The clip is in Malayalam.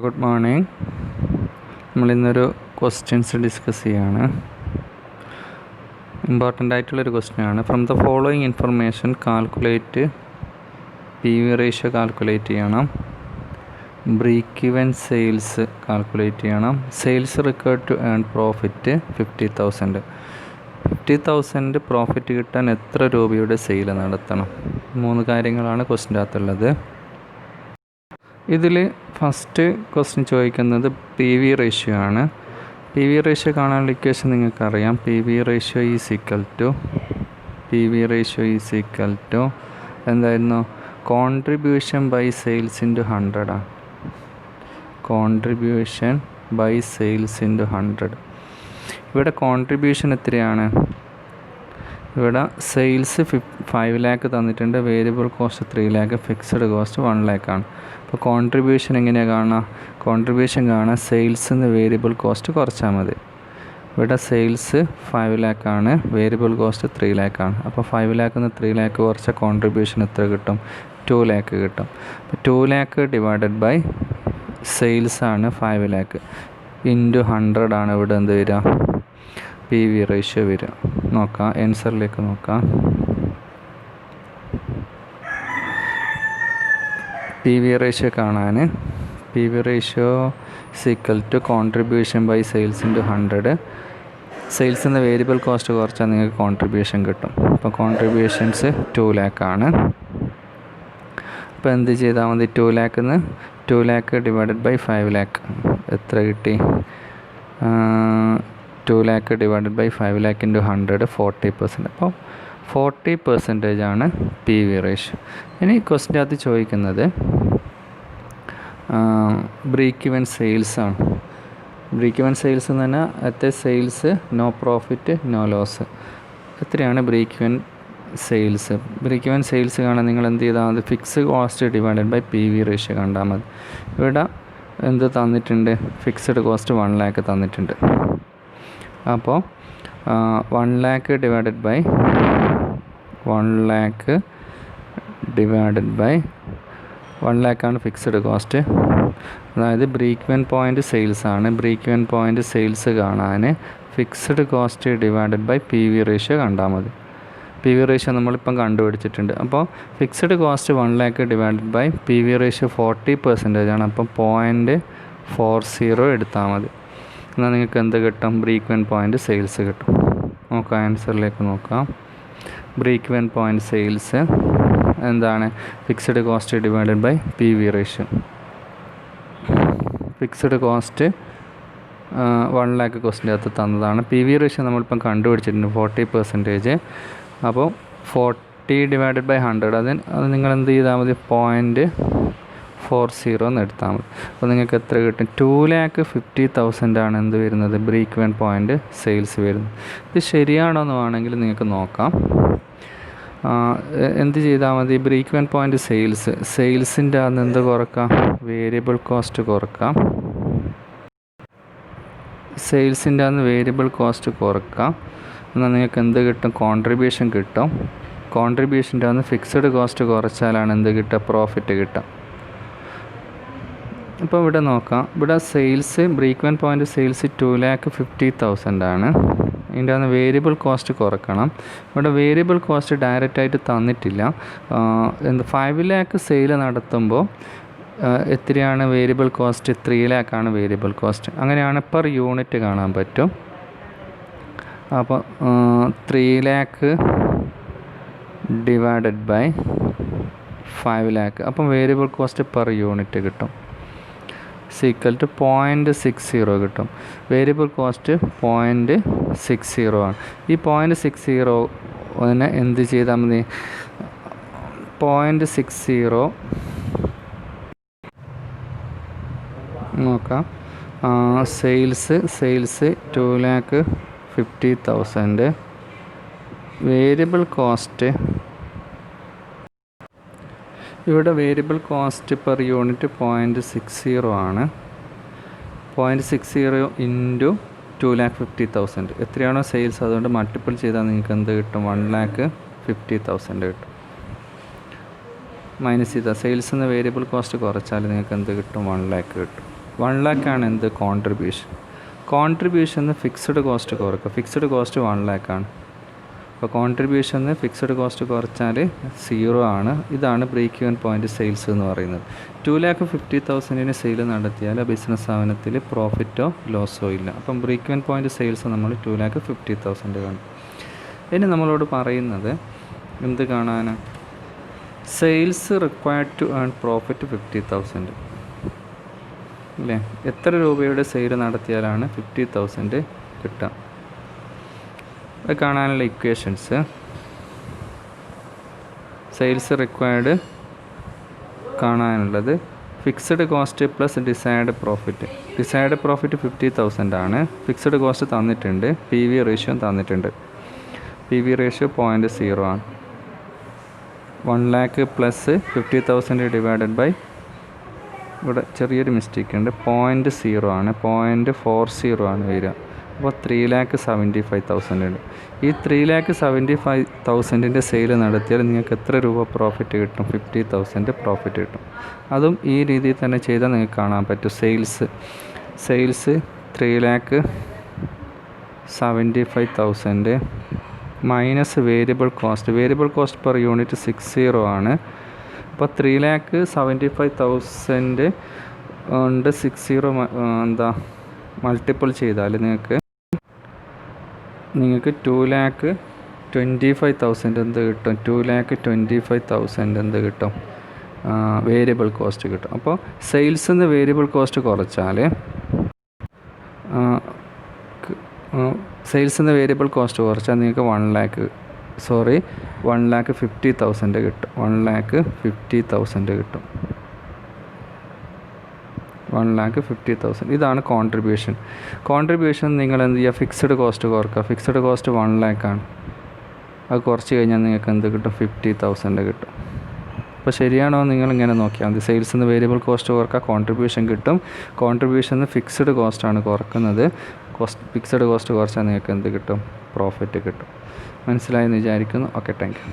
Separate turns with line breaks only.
Good morning. നമ്മളിന്നൊരു ക്വസ്റ്റ്യൻസ് ഡിസ്കസ് ചെയ്യാണ്. ഇമ്പോർട്ടൻ്റ് ആയിട്ടുള്ളൊരു ക്വസ്റ്റ്യനാണ്. From the following information calculate PV ratio calculate ചെയ്യണം, ബ്രേക്ക് ഈവൻ സെയിൽസ് കാൽക്കുലേറ്റ് ചെയ്യണം, sales required to earn profit 50,000 profit കിട്ടാൻ എത്ര രൂപയുടെ സെയിൽ നടത്തണം. 3 കാര്യങ്ങളാണ് ക്വസ്റ്റ്യൻ്റെ അകത്തുള്ളത്. ഇതിൽ ഫസ്റ്റ് ക്വസ്റ്റ്യൻ ചോദിക്കുന്നത് PV റേഷ്യോ ആണ്. PV റേഷ്യോ കാണാനുള്ള ഇക്വേഷൻ നിങ്ങൾക്കറിയാം. PV ratio is equal to എന്തായിരുന്നു? കോൺട്രിബ്യൂഷൻ ബൈ സെയിൽസ് ഇൻറ്റു 100 ആണ്. Contribution by sales into 100. ഇവിടെ കോൺട്രിബ്യൂഷൻ എത്രയാണ്? ഇവിടെ സെയിൽസ് 5 lakh തന്നിട്ടുണ്ട്, variable cost 3 lakh, fixed cost 1 lakh ആണ്. അപ്പോൾ കോൺട്രിബ്യൂഷൻ എങ്ങനെയാണ് കാണുക? കോൺട്രിബ്യൂഷൻ കാണാൻ സെയിൽസിൽ നിന്ന് വേരിയബിൾ കോസ്റ്റ് കുറച്ചാൽ മതി. ഇവിടെ സെയിൽസ് 5 lakh ആണ്, വേരിയബിൾ കോസ്റ്റ് 3 lakh ആണ്. അപ്പോൾ 5 lakh നിന്ന് 3 lakh കുറച്ച കോൺട്രിബ്യൂഷൻ എത്ര കിട്ടും? 2 lakh കിട്ടും. അപ്പോൾ 2 lakh ഡിവൈഡഡ് ബൈ സെയിൽസ് ആണ് 5 lakh ഇൻറ്റു 100 ആണ് ഇവിടെ എന്ത് വരിക? PV റേഷ്യോ വരിക. നോക്കാം, ആൻസറിലേക്ക് നോക്കാം. PV റേഷ്യോ കാണാൻ PV ratio equal to contribution by sales into 100. സെയിൽസിൽ നിന്ന് വേരിയബിൾ കോസ്റ്റ് കുറച്ചാൽ നിങ്ങൾക്ക് കോൺട്രിബ്യൂഷൻ കിട്ടും. അപ്പോൾ കോൺട്രിബ്യൂഷൻസ് 2 lakh ആണ്. അപ്പോൾ എന്ത് ചെയ്താൽ മതി? 2 lakh നിന്ന് 2 lakh ഡിവൈഡഡ് ബൈ 5 lakh എത്ര കിട്ടി? 2 lakh divided by 5 lakh into 100 40%. അപ്പോൾ 40% ആണ് PV റേഷ്യോ. ഇനി ക്വസ്റ്റ്യൻ്റെ അകത്ത് ചോദിക്കുന്നത് ബ്രേക്ക് ഈവൻ സെയിൽസ് ആണ്. ബ്രേക്ക് ഈവൻ സെയിൽസ് എന്ന് പറഞ്ഞാൽ അത്തെ sales no profit no loss. എത്രയാണ് break even sales? Break even sales കാണാൻ നിങ്ങൾ എന്ത് ചെയ്താൽ മതി? Fix cost divided by PV ratio കണ്ടാൽ മതി. ഇവിടെ എന്ത് തന്നിട്ടുണ്ട്? ഫിക്സഡ് കോസ്റ്റ് 1 lakh തന്നിട്ടുണ്ട്. അപ്പോൾ 1 lakh ഡിവൈഡഡ് ബൈ 1 lakh ആണ് ഫിക്സഡ് കോസ്റ്റ്. അതായത് ബ്രേക്ക് ഈവൻ പോയിൻറ്റ് സെയിൽസ് ആണ്. ബ്രേക്ക് ഈവൻ പോയിൻറ്റ് സെയിൽസ് കാണാൻ fixed cost divided by PV ratio കണ്ടാൽ മതി. PV റേഷ്യോ നമ്മളിപ്പം കണ്ടുപിടിച്ചിട്ടുണ്ട്. അപ്പോൾ fixed cost 1 lakh divided by PV ratio 40% ആണ്. അപ്പം 0.40 എടുത്താൽ മതി. എന്നാൽ നിങ്ങൾക്ക് എന്ത് കിട്ടും? ബ്രേക്ക് ഈവൻ പോയിൻറ്റ് സെയിൽസ് കിട്ടും. നോക്കാം, ആൻസറിലേക്ക് നോക്കാം. ബ്രേക്ക് ഈവൻ പോയിൻറ്റ് സെയിൽസ് എന്താണ്? Fixed cost divided by PV ratio. Fixed cost 1 lakh ക്വസ്റ്റിൻ്റെ അകത്ത് തന്നതാണ്. PV റേഷ്യോ നമ്മളിപ്പം കണ്ടുപിടിച്ചിട്ടുണ്ട് 40%. അപ്പോൾ 40 ഡിവൈഡഡ് ബൈ 100 അത് നിങ്ങൾ എന്ത് ചെയ്താൽ മതി? 0.40 എന്ന് എടുത്താൽ മതി. അപ്പോൾ നിങ്ങൾക്ക് എത്ര കിട്ടും? 2,50,000 ആണ് എന്ത് വരുന്നത്? ബ്രേക്ക് ഈവൻ പോയിൻറ്റ് സെയിൽസ് വരുന്നത്. ഇത് ശരിയാണോ എന്ന് വേണമെങ്കിൽ നിങ്ങൾക്ക് നോക്കാം. എന്ത് ചെയ്താൽ മതി? ബ്രേക്ക് ഈവൻ പോയിൻറ്റ് സെയിൽസിൻ്റെ അന്ന് എന്ത് കുറക്കാം? Variable cost കുറക്കാം. സെയിൽസിൻ്റെ അന്ന് വേരിയബിൾ കോസ്റ്റ് കുറക്കാം. എന്നാൽ നിങ്ങൾക്ക് എന്ത് കിട്ടും? കോൺട്രിബ്യൂഷൻ കിട്ടും. കോൺട്രിബ്യൂഷൻ്റെ അന്ന് ഫിക്സഡ് കോസ്റ്റ് കുറച്ചാലാണ് എന്ത് കിട്ടുക? പ്രോഫിറ്റ് കിട്ടുക. ഇപ്പോൾ ഇവിടെ നോക്കാം. ഇവിടെ sales break even point sales 2,50,000 ആണ്. ഇതിൻ്റെ അന്ന് വേരിയബിൾ കോസ്റ്റ് കുറക്കണം. ഇവിടെ വേരിയബിൾ കോസ്റ്റ് ഡയറക്റ്റായിട്ട് തന്നിട്ടില്ല. 5 lakh സെയിൽ നടത്തുമ്പോൾ എത്രയാണ് വേരിയബിൾ കോസ്റ്റ്? 3 lakh ആണ് വേരിയബിൾ കോസ്റ്റ്. അങ്ങനെയാണ് പെർ യൂണിറ്റ് കാണാൻ പറ്റും. അപ്പോൾ 3 lakh ഡിവൈഡഡ് ബൈ 5 lakh. അപ്പം വേരിയബിൾ കോസ്റ്റ് പെർ യൂണിറ്റ് കിട്ടും. ഈക്വൽ ടു 0.60 കിട്ടും. വേരിയബിൾ കോസ്റ്റ് 0.60 ആണ്. ഈ 0.60 എന്ത് ചെയ്താൽ മതി? 0.60 നോക്കാം. സെയിൽസ് 2,50,000. വേരിയബിൾ കോസ്റ്റ് ഇവിടെ വേരിയബിൾ കോസ്റ്റ് പെർ യൂണിറ്റ് 0.60 ആണ്. 0.60 ഇൻറ്റു 2,50,000 എത്രയാണോ സെയിൽസ് അതുകൊണ്ട് മൾട്ടിപ്പിൾ ചെയ്താൽ നിങ്ങൾക്ക് എന്ത് കിട്ടും? 1,50,000 കിട്ടും. മൈനസ് ചെയ്താൽ സെയിൽസിൽ നിന്ന് വേരിയബിൾ കോസ്റ്റ് കുറച്ചാൽ നിങ്ങൾക്ക് എന്ത് കിട്ടും? 1 lakh കിട്ടും. 1 lakh ആണ് എന്ത് കോൺട്രിബ്യൂഷൻ ഫിക്സ്ഡ് കോസ്റ്റ് കുറക്കുക. ഫിക്സ്ഡ് കോസ്റ്റ് 1 lakh ആണ്. അപ്പോൾ കോൺട്രിബ്യൂഷൻ ഫിക്സ്ഡ് കോസ്റ്റ് കുറച്ചാൽ 0 ആണ്. ഇതാണ് ബ്രേക്ക് ഈവൻ പോയിൻ്റ് സെയിൽസ് എന്ന് പറയുന്നത്. 2,50,000 സെയിൽ നടത്തിയാൽ ആ ബിസിനസ് സ്ഥാപനത്തിൽ പ്രോഫിറ്റോ ലോസോ ഇല്ല. അപ്പം ബ്രേക്ക് ഈവൻ പോയിൻ്റ് സെയിൽസ് നമ്മൾ 2,50,000 കാണും. ഇനി നമ്മളോട് പറയുന്നത് എന്ത് കാണാൻ, sales required to earn profit 50,000 അല്ലേ? എത്ര രൂപയുടെ സെയിൽ നടത്തിയാലാണ് 50,000 കിട്ടുക? അത് കാണാനുള്ള ഇക്വേഷൻസ്, സെയിൽസ് റിക്വയർഡ് കാണാനുള്ളത് fixed cost plus decide profit. Decide profit 50,000 ആണ്. ഫിക്സഡ് കോസ്റ്റ് തന്നിട്ടുണ്ട്, പി വി റേഷ്യോ തന്നിട്ടുണ്ട്. പി വി റേഷ്യോ 0.0 ആണ്. 1 lakh പ്ലസ് 50,000 ഡിവൈഡഡ് ബൈ, ഇവിടെ ചെറിയൊരു മിസ്റ്റേക്ക് ഉണ്ട്, 0.0 ആണ്, 0.40 ആണ് വരിക. അപ്പോൾ 3,75,000 ഉണ്ട്. ഈ 3,75,000 സെയിൽ നടത്തിയാൽ നിങ്ങൾക്ക് എത്ര രൂപ പ്രോഫിറ്റ് കിട്ടും? 50,000 പ്രോഫിറ്റ് കിട്ടും. അതും ഈ രീതിയിൽ തന്നെ ചെയ്താൽ നിങ്ങൾക്ക് കാണാൻ പറ്റും. Sales 3,75,000 minus variable cost per unit 60 ആണ്. അപ്പോൾ 3,75,000 കൊണ്ട് 60 മൾട്ടിപ്പിൾ ചെയ്താൽ നിങ്ങൾക്ക് 2,25,000 എന്ത് കിട്ടും? 2,25,000 എന്ത് കിട്ടും? വേരിയബിൾ കോസ്റ്റ് കിട്ടും. അപ്പോൾ സെയിൽസിൽ നിന്ന് വേരിയബിൾ കോസ്റ്റ് കുറച്ചാൽ നിങ്ങൾക്ക് 1,50,000 കിട്ടും. 1,50,000 കിട്ടും. 1,50,000. ഇതാണ് കോൺട്രിബ്യൂഷൻ നിങ്ങൾ എന്ത് ചെയ്യുക? ഫിക്സഡ് കോസ്റ്റ് കുറക്കുക. ഫിക്സഡ് കോസ്റ്റ് 1 lakh ആണ്. അത് കുറച്ച് കഴിഞ്ഞാൽ നിങ്ങൾക്ക് എന്ത് കിട്ടും? 50,000 കിട്ടും. അപ്പോൾ ശരിയാണോ? നിങ്ങളിങ്ങനെ നോക്കിയാൽ മതി. സെയിൽസിൽ നിന്ന് വേരിയബിൾ കോസ്റ്റ് കുറക്കുക, കോൺട്രിബ്യൂഷൻ കിട്ടും. കോൺട്രിബ്യൂഷൻ ഫിക്സഡ് കോസ്റ്റാണ് കുറക്കുന്നത്. ഫിക്സഡ് കോസ്റ്റ് കുറച്ചാൽ നിങ്ങൾക്ക് എന്ത് കിട്ടും? പ്രോഫിറ്റ് കിട്ടും. മനസ്സിലായെന്ന് വിചാരിക്കുന്നു. Okay, thank U.